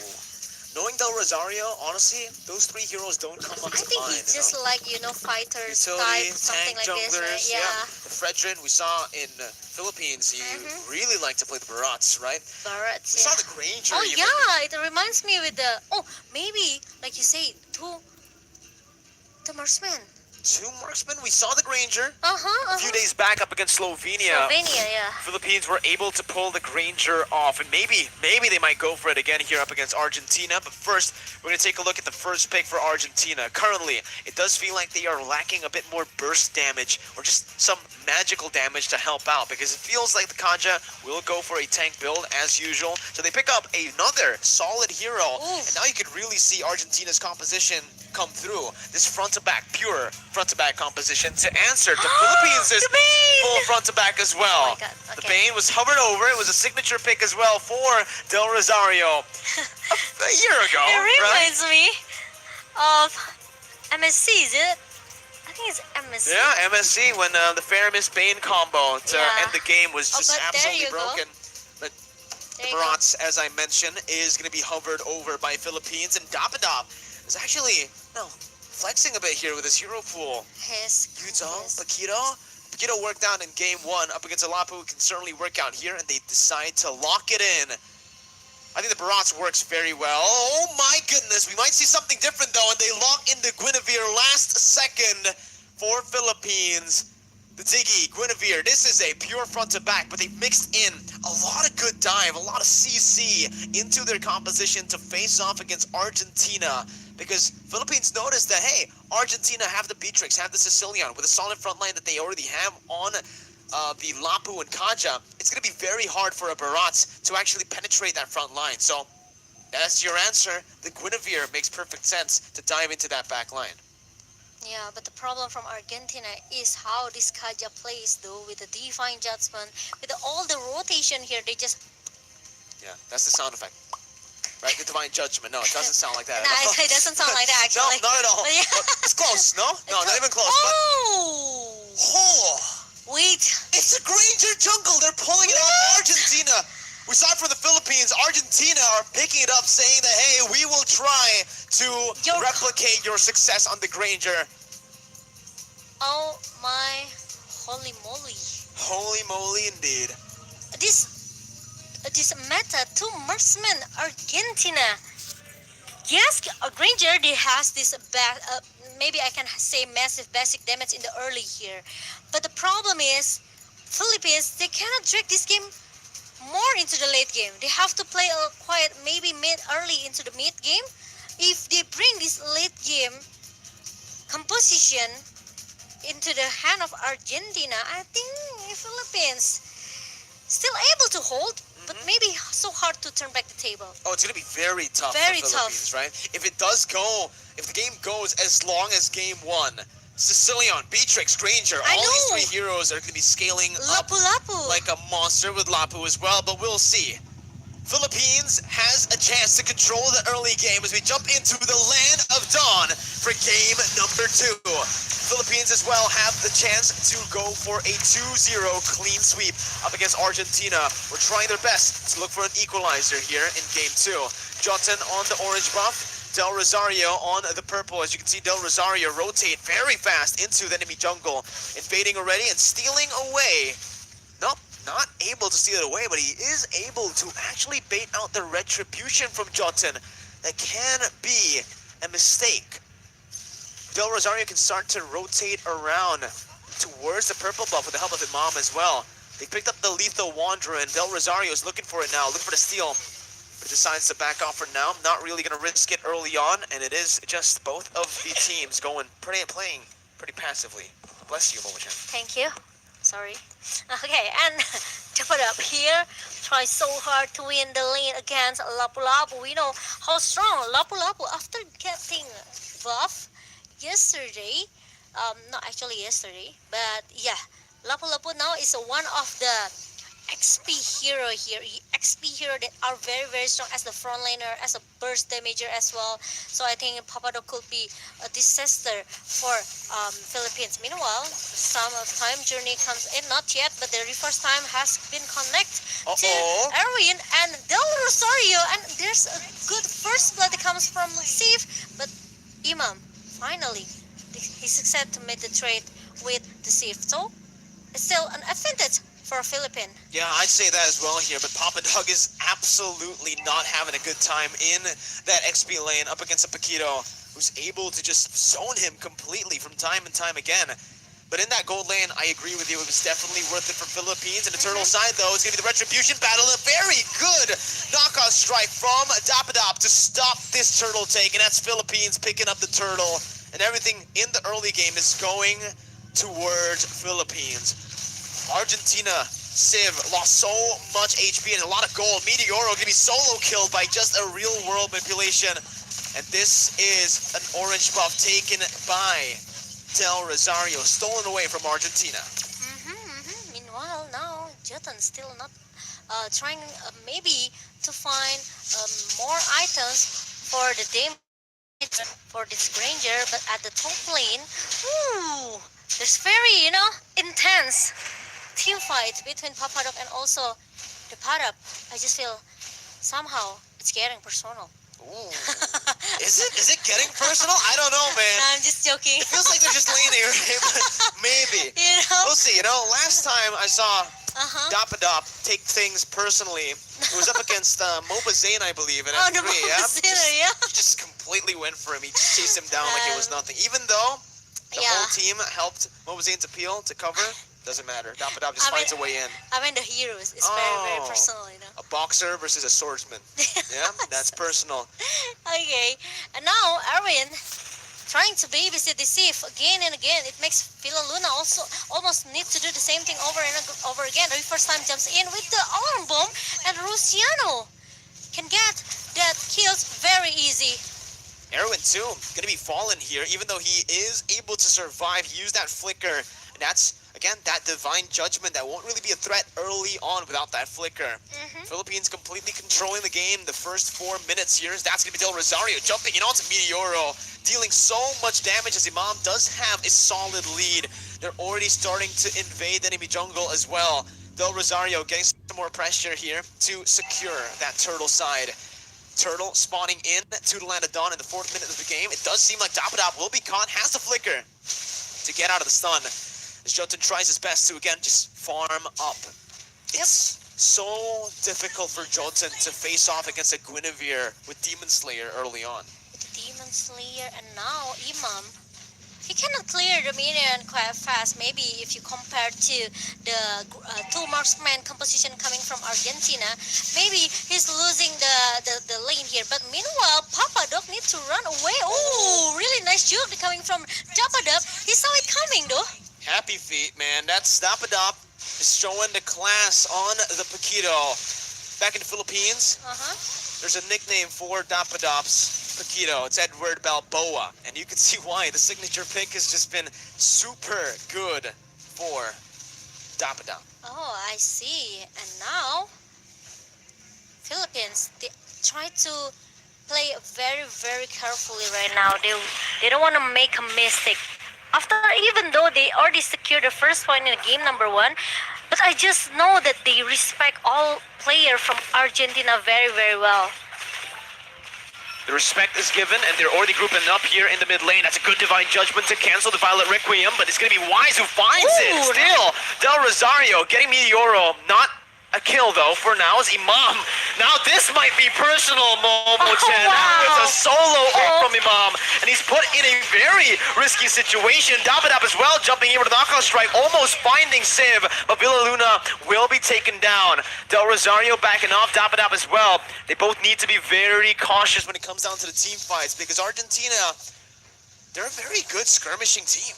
Knowing Del Rosario, honestly, those three heroes don't come up I to think mind. it's just like, fighters Utility, type, something tank like this, junglers, right? Yeah. The Fredrin we saw in Philippines, he really liked to play the Barats, right? Barrett, We saw the Granger Oh even. yeah, it reminds me with the maybe like you say two marksmen. Two marksmen, we saw the Granger Uh-huh. a few days back up against Slovenia. Slovenia, yeah. Philippines were able to pull the Granger off, and maybe they might go for it again here up against Argentina. But first, we're going to take a look at the first pick for Argentina. Currently, it does feel like they are lacking a bit more burst damage or just some magical damage to help out, because it feels like the Kanja will go for a tank build as usual. So they pick up another solid hero, and now you can really see Argentina's composition come through. This front-to-back, pure front-to-back composition to answer to Philippines' The Bane! full front-to-back as well. Oh my God, The okay. Bane was hovered over. It was a signature pick as well for Del Rosario a year ago, It right? reminds me of MSC, is it? I think it's MSC. Yeah, MSC when the Faramis Bane combo to Yeah. end the game was just but there absolutely you go. broken. But There you go. Barats, as I mentioned, is going to be hovered over by Philippines, and Dapadab is actually flexing a bit here with his hero pool. His Yuzong, goodness. Paquito worked out in game 1 up against Alapu. Can certainly work out here, and they decide to lock it in. I think the Barats works very well. Oh my goodness, we might see something different though, and they lock in the Guinevere last second for Philippines. The Diggy, Guinevere, this is a pure front to back, but they've mixed in a lot of good dive, a lot of CC into their composition to face off against Argentina. Because Philippines noticed that, hey, Argentina have the Beatrix, have the Sicilian with a solid front line that they already have on the Lapu and Kaja, it's going to be very hard for a Barats to actually penetrate that front line. So that's your answer. The Guinevere makes perfect sense to dive into that back line. Yeah, but the problem from Argentina is how this Kaja plays though, with the divine judgment, with all the rotation here. They just Yeah, that's the sound effect. Right, the divine judgment. No, it doesn't sound like that no, at all. it doesn't sound like that No, actually. not at all. But yeah. But it's close, no? No, not even close. Oh, But, wait. it's a Granger jungle. They're pulling it off Argentina. We saw it from the Philippines. Argentina are picking it up, saying that, hey, we will try to replicate your success on the Granger. Oh my, holy moly! Holy moly, indeed. This meta two marksmen Argentina. Yes, Granger they has this maybe I can say massive basic damage in the early here, but the problem is Philippines they cannot drag this game more into the late game. They have to play a quiet maybe early into the mid game. If they bring this late game composition into the hand of Argentina, I think Philippines still able to hold, but maybe so hard to turn back the table. Oh, it's going to be very tough Very for Philippines, right? If it does go, if the game goes as long as game 1, Sicilian, Beatrix, Granger, I all these know. three heroes are going to be scaling up Lapu-Lapu. like a monster with Lapu as well, but we'll see. Philippines has a chance to control the early game as we jump into the land of dawn for game number 2. Philippines as well have the chance to go for a 2-0 clean sweep up against Argentina. We're trying their best to look for an equalizer here in game 2. Jotun on the orange buff. Del Rosario on the purple. As you can see, Del Rosario rotate very fast into the enemy jungle, invading already and stealing away. Nope, not able to steal it away, but he is able to actually bait out the retribution from Jotun. That can be a mistake. Del Rosario can start to rotate around towards the purple buff with the help of Imam as well. They picked up the Lethal Wanderer, and Del Rosario is looking for it now, looking for the steal. But decides to back off for now. Not really going to risk it early on, and it is just both of the teams playing pretty passively. Bless you, Momo-chan. Thank you. Sorry. Okay, and to put up here, try so hard to win the lane against Lapu-Lapu. We know how strong Lapu-Lapu after getting buff yesterday. Not actually yesterday, but yeah, Lapu-Lapu now is one of the XP hero here. XP hero that are very strong as the frontliner, as a burst damager as well. So I think Papadok could be a disaster for Philippines. Meanwhile, some of time journey comes in, not yet, but the first time has been connected to Erwin and Del Rosario, and there's a good first blood that comes from Sif, but Imam finally he succeeded to make the trade with the Sif. So it's still an advantage for a Philippine. Yeah, I'd say that as well here, but Papa Dog is absolutely not having a good time in that XP lane up against a Paquito who's able to just zone him completely from time and time again. But in that gold lane, I agree with you, it was definitely worth it for Philippines. And the turtle side, though, is going to be the Retribution battle. A very good knockout strike from Dapadop to stop this turtle take, and that's Philippines picking up the turtle. And everything in the early game is going towards Philippines. Argentina, Civ, lost so much HP and a lot of gold. Meteoro going to be solo killed by just a real-world manipulation. And this is an orange buff taken by Del Rosario, stolen away from Argentina. Meanwhile, now Jotun still not trying maybe to find more items for the damage for this Granger, but at the top lane, there's very, intense team fight between Papadok and also the Padap. I just feel somehow it's getting personal. Ooh. Is it getting personal? I don't know, man. No, I'm just joking. It feels like they're just leaning, right? But maybe. We'll see. Last time I saw Dapadop take things personally, it was up against Moba Zane, I believe, in the F3. yeah. He just completely went for him. He just chased him down like it was nothing. Even though the whole team helped Moba Zane to peel, to cover, doesn't matter. Dapadop just finds a way in. I mean, the heroes is very personal, A boxer versus a swordsman. Yeah, that's personal. Okay, and now Erwin trying to babysit the Sif again and again. It makes Villa Luna also almost need to do the same thing over and over again. The first time jumps in with the alarm bomb, and Luciano can get that kills very easy. Erwin too, gonna be fallen here, even though he is able to survive. He used that flicker, and that's, again, that divine judgment that won't really be a threat early on without that flicker. Philippines completely controlling the game the first 4 minutes here. That's gonna be Del Rosario jumping in onto Meteoro, dealing so much damage as Imam does have a solid lead. They're already starting to invade the enemy jungle as well. Del Rosario getting some more pressure here to secure that turtle side. Turtle spawning in to the land of dawn in the 4th minute of the game. It does seem like Dapadap will be caught, has the flicker to get out of the stun. As Jotun tries his best to, again, just farm up. It's so difficult for Jotun to face off against a Guinevere with Demon Slayer early on. With Demon Slayer, and now Imam, he cannot clear the minion quite fast. Maybe if you compare to the two marksman composition coming from Argentina, maybe he's losing the lane here. But meanwhile, Papadok needs to run away. Oh, really nice juke coming from Dapadap. He saw it coming though. Happy feet, man. That's Dapadap is showing the class on the Paquito. Back in the Philippines, there's a nickname for Dapadap's Paquito. It's Edward Balboa, and you can see why. The signature pick has just been super good for Dapadap. Oh, I see. And now, Philippines, they try to play very, very carefully right now. They don't want to make a mistake. Even though they already secured the first point in game number 1, but I just know that they respect all players from Argentina very, very well. The respect is given, and they're already grouping up here in the mid lane. That's a good divine judgment to cancel the Violet Requiem, but it's going to be Wise who finds it. Still, Del Rosario getting Meteoro. Not a kill, though, for now is Imam. Now this might be personal, Momo-chan. That was a solo ult from Imam, and he's put in a very risky situation. Dapadap as well, jumping in with a knockout strike, almost finding Civ, but Villa Luna will be taken down. Del Rosario backing off, Dapadap as well. They both need to be very cautious when it comes down to the team fights, because Argentina, they're a very good skirmishing team.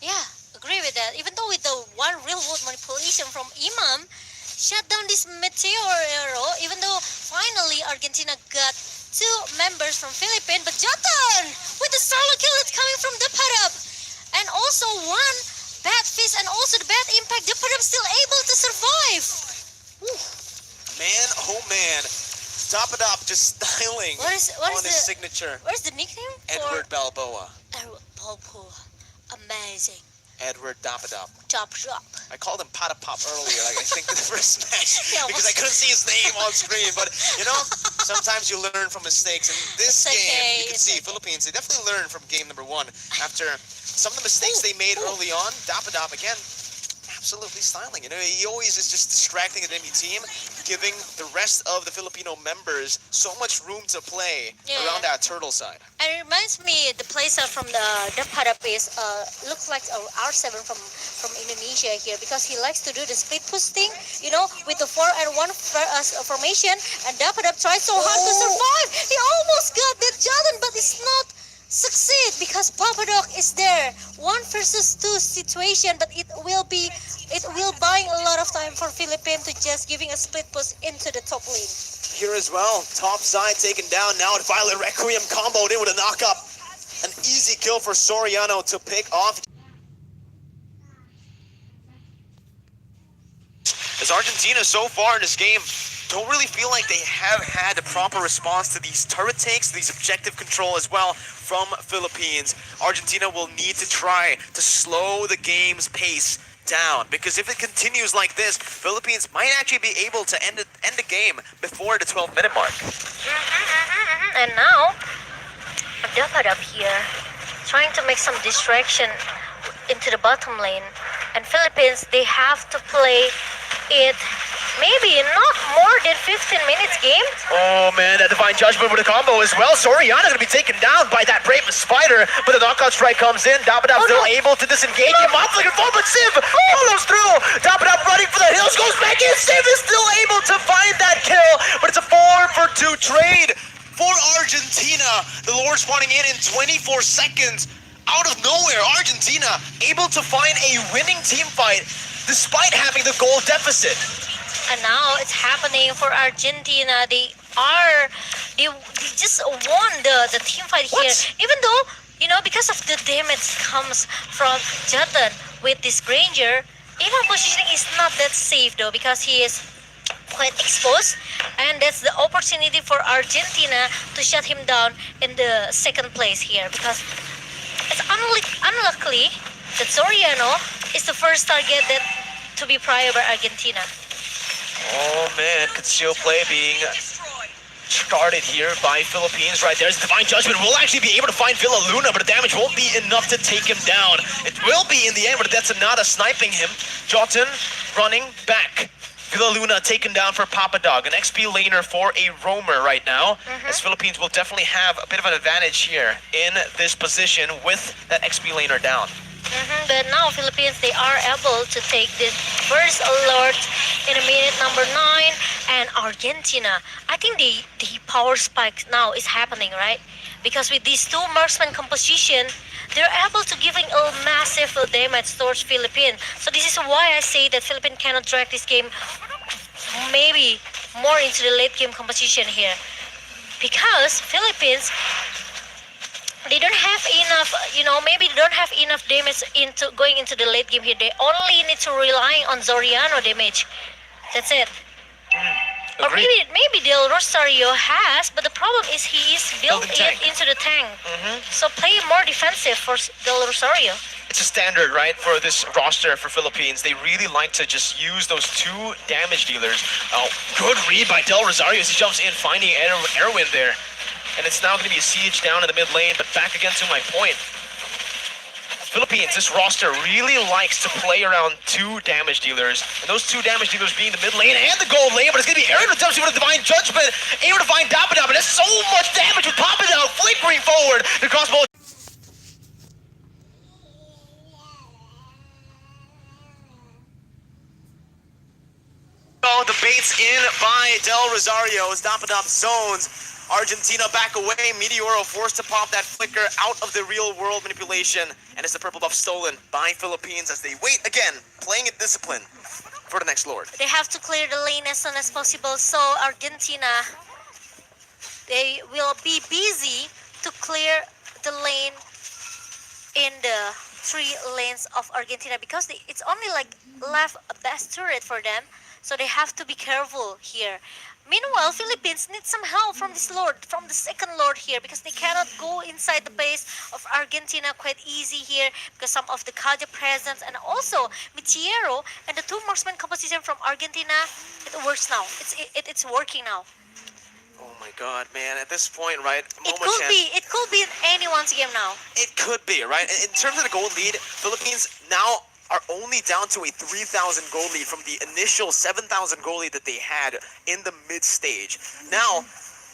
Yeah, agree with that. Even though with the one real world manipulation from Imam, shut down this Meteoro, even though finally Argentina got 2 members from Philippines, but Jotun with the solo kill that's coming from Dapadap, and also 1 bad fist and also the bad impact. Dapadap still able to survive. Man, oh man, Dapadap just styling What is on his the signature. Where's the nickname Edward Balboa. Edward Balboa. Amazing. Edward Dapadap. Chop. I called him Pata Pop earlier, like I think the first match, Yeah, because I couldn't see his name on screen. But you know, sometimes you learn from mistakes. And this It's game, okay, you can it's see okay. Philippines. They definitely learned from game number 1 after some of the mistakes they made early on. Dapadap again, absolutely styling. You know, he always is just distracting the enemy team, giving the rest of the Filipino members so much room to play around that turtle side. And it reminds me, the playstyle from the Dapadap is looks like a R7 from Indonesia here, because he likes to do the split push thing, you know, with the 4 and 1 formation. And Dapadap tries so hard to survive. He almost got that Jotun, but it's not succeed because Papadok is there. 1 versus 2 situation, but it will buy a lot of time for Philippines to just giving a split push into the top lane. Here as well, top side taken down now. The Violet Requiem comboed in with a knock-up. An easy kill for Soriano to pick off. As Argentina so far in this game don't really feel like they have had a proper response to these turret takes, these objective control as well from Philippines. Argentina will need to try to slow the game's pace down, because if it continues like this, Philippines might actually be able to end the game before the 12-minute mark. And now, Dapadap here, trying to make some distraction into the bottom lane. And Philippines, they have to play it maybe not more than 15 minutes game. Oh man, that Divine Judgment with a combo as well. Soriana gonna be taken down by that Brave Spider, but the knockout strike comes in. Dapadap still able to disengage him. Mob's looking for, but Civ follows through. Dapadap running for the hills, goes back in. Civ is still able to find that kill, but it's a 4-for-2 trade for Argentina. Argentina. The Lord spawning in 24 seconds. Out of nowhere, Argentina able to find a winning team fight despite having the goal deficit. And now it's happening for Argentina. They just won the team fight here. Even though, because of the damage comes from Jotun with this Granger, even positioning is not that safe though, because he is quite exposed, and that's the opportunity for Argentina to shut him down in the second place here, because it's unlucky that Soriano is the first target that to be prior by Argentina. Oh man, concealed play being started here by Philippines. Right there's Divine Judgment. Will actually be able to find Villa Luna, but the damage won't be enough to take him down. It will be in the end, but that's Nada sniping him. Jotun running back. Villa Luna taken down for Papa Dog. An XP laner for a roamer right now. As Philippines will definitely have a bit of an advantage here in this position with that XP laner down. But now Philippines, they are able to take this first alert in a minute number 9, and Argentina, I think the power spike now is happening, right? Because with these two marksman composition, they're able to giving a massive damage towards Philippines. So this is why I say that Philippines cannot drag this game maybe more into the late game composition here, because Philippines, they don't have enough, maybe they don't have enough damage into going into the late game here. They only need to rely on Soriano damage. That's it. Or maybe Del Rosario has, but the problem is he is built into the tank. So play more defensive for Del Rosario. It's a standard, right, for this roster for Philippines. They really like to just use those two damage dealers. Oh, good read by Del Rosario as he jumps in, finding Erwin there. And it's now going to be a siege down in the mid lane, but back again to my point. Philippines, this roster really likes to play around two damage dealers. And those two damage dealers being the mid lane and the gold lane, but it's going to be Aaron who jumps in with a Divine Judgment, able to find Dappa Dappa. That's so much damage with Papa Dog flickering forward. The crossbow. The bait's in by Del Rosario as Dappa Dappa zones. Argentina back away. Meteoro forced to pop that flicker out of the real world manipulation. And it's the purple buff stolen by Philippines as they wait again, playing it discipline for the next Lord. They have to clear the lane as soon as possible. So Argentina, they will be busy to clear the lane in the 3 lanes of Argentina, because it's only like left a best turret for them. So they have to be careful here. Meanwhile, Philippines need some help from this Lord, from the second Lord here, because they cannot go inside the base of Argentina quite easy here because some of the Kaja presence, and also Meteoro and the 2 marksman composition from Argentina. It works now. It's working now. Oh my god, man. At this point, right? It could be anyone's game now. It could be, right? In terms of the gold lead, Philippines now are only down to a 3,000 gold lead from the initial 7,000 gold lead that they had in the mid stage. Now,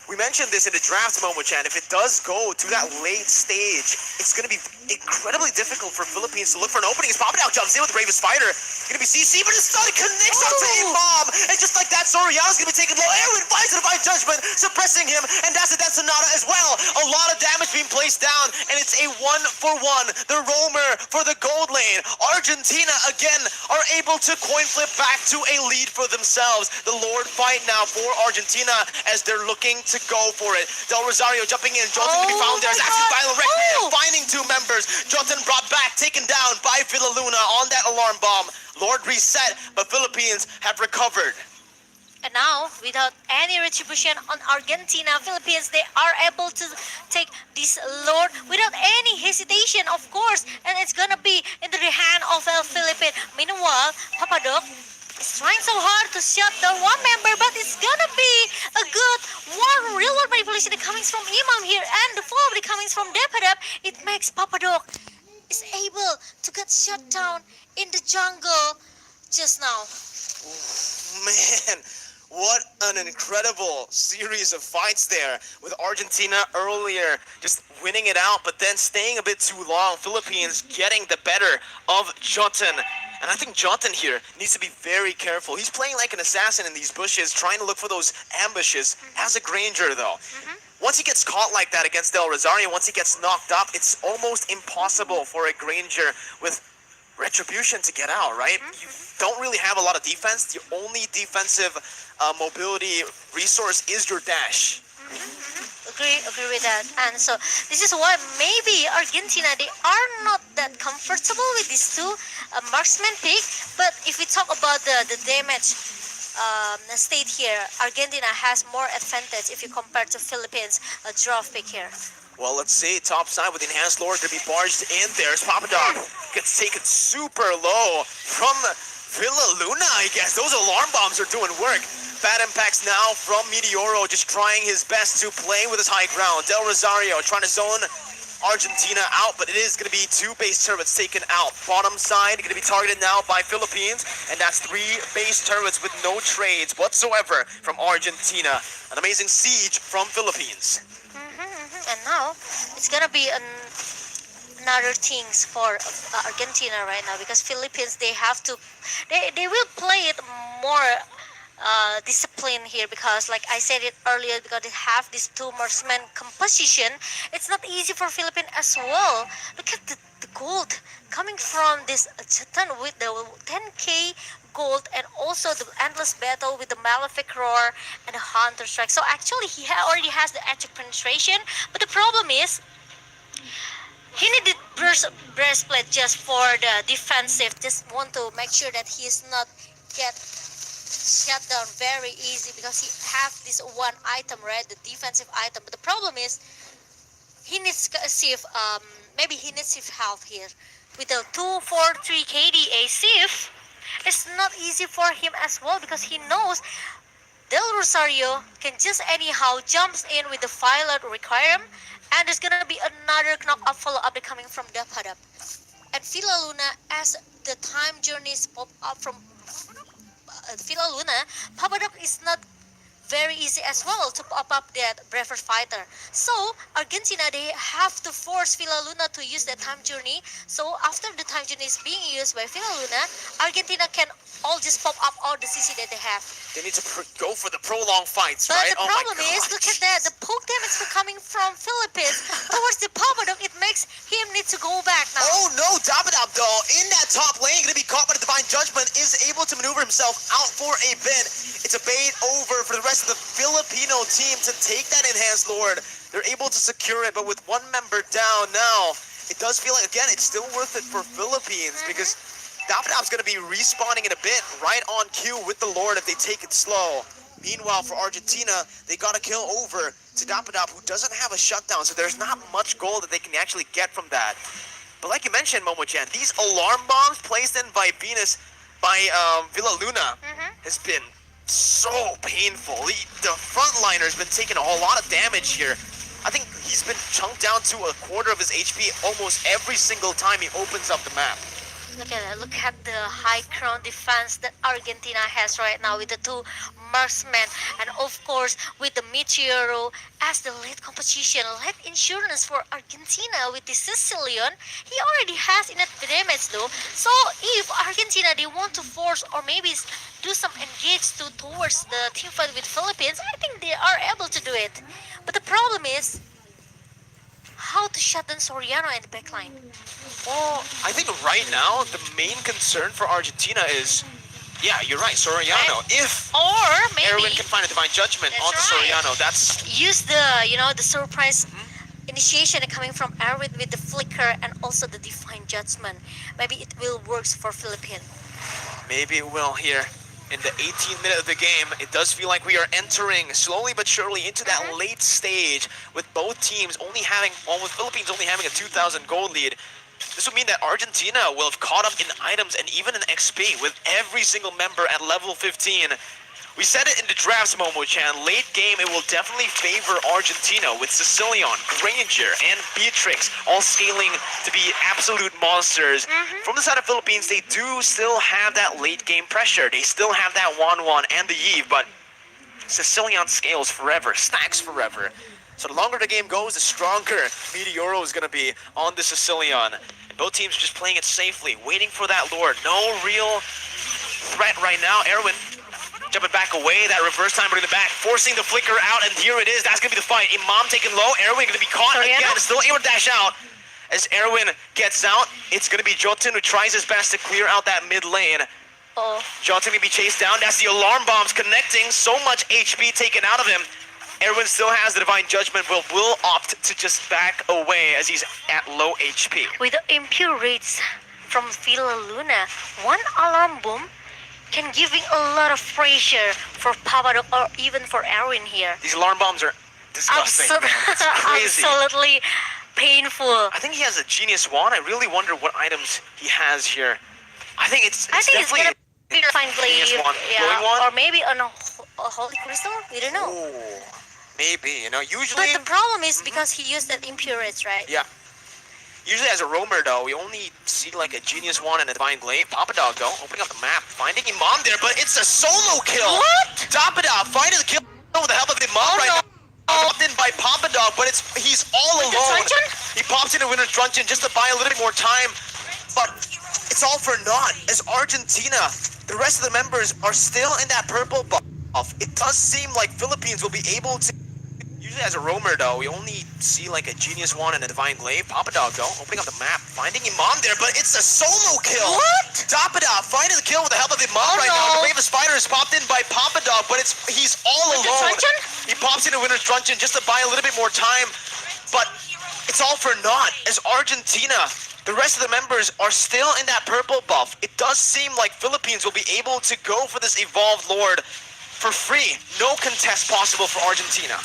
we mentioned this in the draft moment, Chan. If it does go to that late stage, it's going to be incredibly difficult for Philippines to look for an opening. As Papadao jumps in with the Bravest Fighter. It's going to be CC, but the stun connects onto a bomb. And just like that, Soriano's going to be taken low. Aaron finds a Divine Judgment, suppressing him. And that's Sonata as well. A lot of damage being placed down. And it's a 1-for-1. The roamer for the gold lane. Argentina, again, are able to coin flip back to a lead for themselves. The Lord fight now for Argentina as they're looking to go for it. Del Rosario jumping in. Jotun can be found there. Actually, Violent Wreck finding 2 members. Jotun brought back, taken down by Villa Luna on that alarm bomb. Lord reset, but Philippines have recovered. And now, without any retribution on Argentina, Philippines, they are able to take this Lord without any hesitation, of course. And it's gonna be into the hand of the Philippines. Meanwhile, Papadok is trying so hard to shut down one member, but it's gonna be a good one real world manipulation that comes from Imam here, and the follow that comes from Depadep. It makes Papadok is able to get shut down in the jungle just now. Man, what an incredible series of fights there with Argentina earlier just winning it out, but then staying a bit too long. Philippines getting the better of Jotun. And I think Jonathan here needs to be very careful. He's playing like an assassin in these bushes, trying to look for those ambushes as a Granger, though. Once he gets caught like that against Del Rosario, once he gets knocked up, it's almost impossible for a Granger with Retribution to get out, right? You don't really have a lot of defense. The only defensive mobility resource is your dash. Agree with that. And so this is why maybe Argentina, they are not that comfortable with these two marksman pick. But if we talk about the damage state here, Argentina has more advantage if you compare to Philippines draft pick here. Well, let's see, top side with Enhanced Lord to be barged in. There's Papadog. Gets taken super low from Villa Luna, I guess. Those alarm bombs are doing work. Bad impacts now from Meteoro, just trying his best to play with his high ground. Del Rosario trying to zone Argentina out, but it is going to be 2 base turrets taken out. Bottom side going to be targeted now by Philippines, and that's 3 base turrets with no trades whatsoever from Argentina. An amazing siege from Philippines. And now it's gonna be another things for Argentina right now, because Philippines, they have to, they will play it more discipline here, because like I said it earlier, because they have this 2 marksman composition, it's not easy for Philippines as well. Look at the gold coming from this Jatan with the 10k gold, and also the endless battle with the Malefic Roar and the Hunter Strike. So actually he already has the edge penetration, but the problem is he needed breastplate just for the defensive, just want to make sure that he is not get shut down very easy, because he have this one item, right, the defensive item. But the problem is he needs Sif, maybe he needs Sif health here. With the 243 KDA Sif, it's not easy for him as well, because he knows Del Rosario can just anyhow jumps in with the Violet Requiem, and there's gonna be another knock-up follow-up coming from Dapadap. And Villa Luna, as the time journeys pop up from Villa Luna, Papadok is not very easy as well to pop up that Braver Fighter. So Argentina, they have to force Villa Luna to use that time journey. So after the time journey is being used by Villa Luna, Argentina can all just pop up all the CC that they have. They need to go for the prolonged fights, But right? the problem is, look at that, the poke damage coming from Philippines towards the Papadok, it makes him need to go back now. Oh no, Dapadab though, in that top lane, gonna be caught by the Divine Judgment, is able to maneuver himself out for a bit. It's a bait over for the rest of the Filipino team to take that Enhanced Lord. They're able to secure it, but with one member down now, it does feel like, again, it's still worth it for Philippines, because Dapadab's gonna be respawning in a bit, right on cue with the Lord if they take it slow. Meanwhile, for Argentina, they got a kill over to Dapadab, who doesn't have a shutdown, so there's not much gold that they can actually get from that. But like you mentioned, Momo-chan, these alarm bombs placed in by Venus, by Villa Luna, has been so painful. The frontliner's been taking a whole lot of damage here. I think he's been chunked down to a quarter of his HP almost every single time he opens up the map. Look at that. Look at the high ground defense that Argentina has right now with the 2 marksmen, and of course with the Meteoro as the lead composition, lead insurance for Argentina with the Sicilian. He already has enough damage though. So if Argentina, they want to force or maybe do some engage towards the team fight with Philippines, I think they are able to do it. But the problem is how to shut down Soriano in the backline. Well, I think right now, the main concern for Argentina is, yeah, you're right, Soriano. If Or maybe Erwin can find a Divine Judgment That's onto right. Soriano, that's... use the, the surprise initiation coming from Erwin with the Flicker and also the Divine Judgment. Maybe it will work for Philippines. Maybe it will here. In the 18th minute of the game, it does feel like we are entering slowly but surely into that late stage, with both teams only having, well, with Philippines only having a 2,000 gold lead. This would mean that Argentina will have caught up in items and even in XP with every single member at level 15. We said it in the drafts, Momo-chan. Late game, it will definitely favor Argentina with Sicilian, Granger, and Beatrix all scaling to be absolute monsters. From the side of Philippines, they do still have that late game pressure. They still have that 1-1 and the Eve, but Sicilian scales forever, stacks forever. So the longer the game goes, the stronger Meteoro is going to be on the Sicilian. And both teams are just playing it safely, waiting for that Lord. No real threat right now. Erwin jumping back away. That reverse time bringing it back, forcing the flicker out, and here it is. That's going to be the fight. Imam taking low. Erwin going to be caught again. Still able to dash out. As Erwin gets out, it's going to be Jotun who tries his best to clear out that mid lane. Jotun going to be chased down. That's the alarm bombs connecting. So much HP taken out of him. Erwin still has the Divine Judgment, but will opt to just back away as he's at low HP. With the impure rates from Villa Luna, one alarm bomb can giving a lot of pressure for Papadok or even for Erwin here. These alarm bombs are disgusting, man. It's crazy. Absolutely painful. I think he has a Genius Wand. I really wonder what items he has here. I think it's definitely gonna be a fine blade, Genius Wand. Glowing Wand? or maybe a Holy Crystal. We don't know. Ooh, maybe, usually. But the problem is because he used that impurity, right? Yeah. Usually as a roamer though, we only see like a Genius Wand and a Divine Glaive. Papadog though, opening up the map, finding Imam there, but it's a solo kill. What? Dapadog finding the kill with the help of Imam right now. Popped in by Papadog, but he's all alone. He pops into Winner's Truncheon just to buy a little bit more time, but it's all for naught as Argentina, the rest of the members are still in that purple buff. It does seem like Philippines will be able to. Usually as a roamer though, we only see like a Genius Wand and a Divine Glaive. Papadog though, opening up the map, finding Imam there, but it's a solo kill. What? Dapadog finding the kill with the help of Imam right now. The Wave of Spider is popped in by Papadog, but he's all alone. He pops into Winner's Truncheon just to buy a little bit more time, but it's all for naught as Argentina, the rest of the members are still in that purple buff. It does seem like Philippines will be able to go for this Evolved Lord for free. No contest possible for Argentina.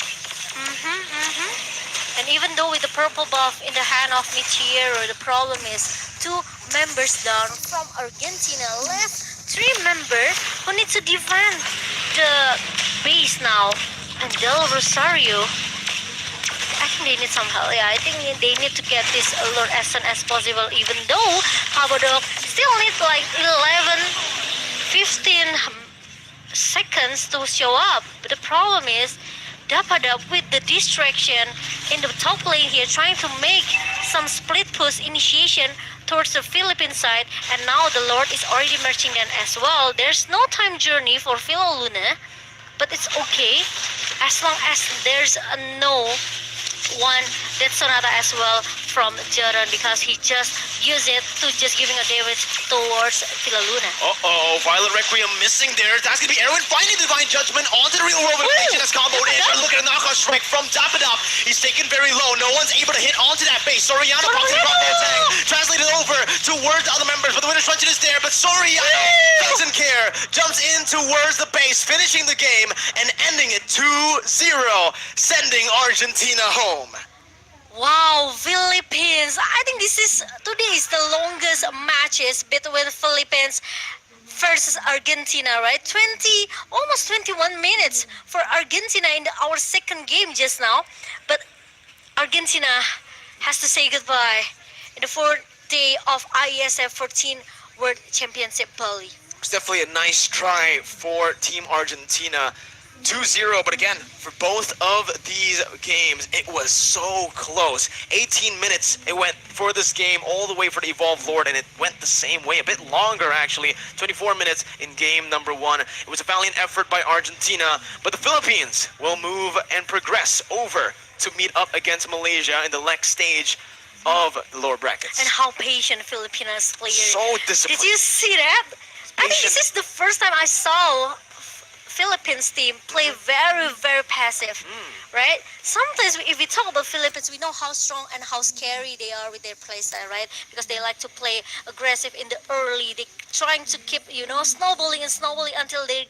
And even though with the purple buff in the hand of Meteoro, the problem is 2 members down from Argentina left 3 members who need to defend the base now. And Del Rosario, I think they need some help. Yeah, I think they need to get this Lord as soon as possible, even though Papadok still needs like 15 seconds to show up. But the problem is Dapadab with the distraction in the top lane here, trying to make some split push initiation towards the Philippine side, and now the Lord is already marching in as well. There's no time journey for Villa Luna, but it's okay as long as there's a no one Death Sonata as well from Jordan, because he just used it to just giving a damage towards Villa Luna. Violet Requiem missing there. That's gonna be Erwin finding Divine Judgment onto the real world with Patience comboed in. Look at a knockout strike from Dapadop. He's taken very low. No one's able to hit onto that base. Soriano pops in front of the attack. Translated over towards the other members, but the Winner's Truncheon is there. But Soriano doesn't care. Jumps in towards the base, finishing the game and ending it 2-0, sending Argentina home. Wow, Philippines. I think today is the longest matches between Philippines versus Argentina, right? Almost 21 minutes for Argentina in our second game just now. But Argentina has to say goodbye in the 4th day of IESF 14 World Championship Bali. It's definitely a nice try for Team Argentina. 2-0, but again, for both of these games, it was so close. 18 minutes it went for this game, all the way for the Evolved Lord, and it went the same way, a bit longer actually. 24 minutes in game number 1. It was a valiant effort by Argentina, but the Philippines will move and progress over to meet up against Malaysia in the next stage of the lower brackets. And how patient Filipinos players. So disciplined. Did you see that? I think this is the first time I saw Philippines team play very, very passive, right? Sometimes if we talk about Philippines, we know how strong and how scary they are with their playstyle, right? Because they like to play aggressive in the early. They trying to keep, snowballing and snowballing until they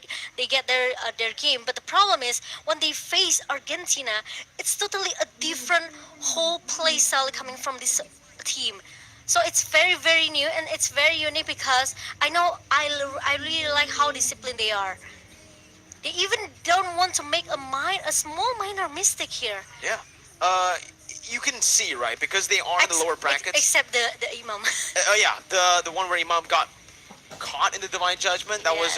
get their game. But the problem is when they face Argentina, it's totally a different whole playstyle coming from this team. So it's very, very new and it's very unique, because I really like how disciplined they are. They even don't want to make a small minor mistake here. Yeah. You can see, right? Because they are in the lower brackets. Except the Imam. Yeah, the one where Imam got caught in the Divine Judgment. That was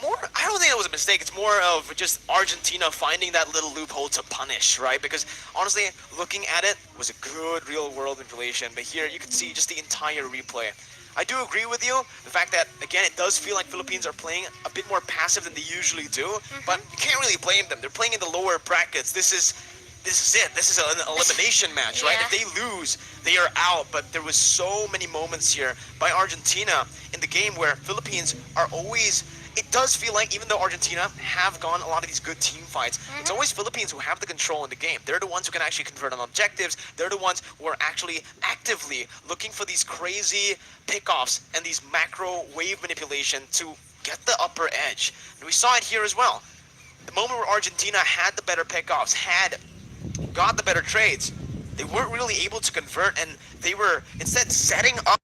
I don't think it was a mistake. It's more of just Argentina finding that little loophole to punish, right? Because honestly, looking at it was a good real world manipulation. But here you can see just the entire replay. I do agree with you. The fact that, again, it does feel like Philippines are playing a bit more passive than they usually do. But you can't really blame them. They're playing in the lower brackets. This is it. This is an elimination match, right? Yeah. If they lose, they are out. But there was so many moments here by Argentina in the game where Philippines are always. It does feel like, even though Argentina have gone a lot of these good team fights, it's always Philippines who have the control in the game. They're the ones who can actually convert on objectives. They're the ones who are actually actively looking for these crazy pickoffs and these macro wave manipulation to get the upper edge. And we saw it here as well. The moment where Argentina had the better pickoffs, had got the better trades, they weren't really able to convert, and they were instead setting up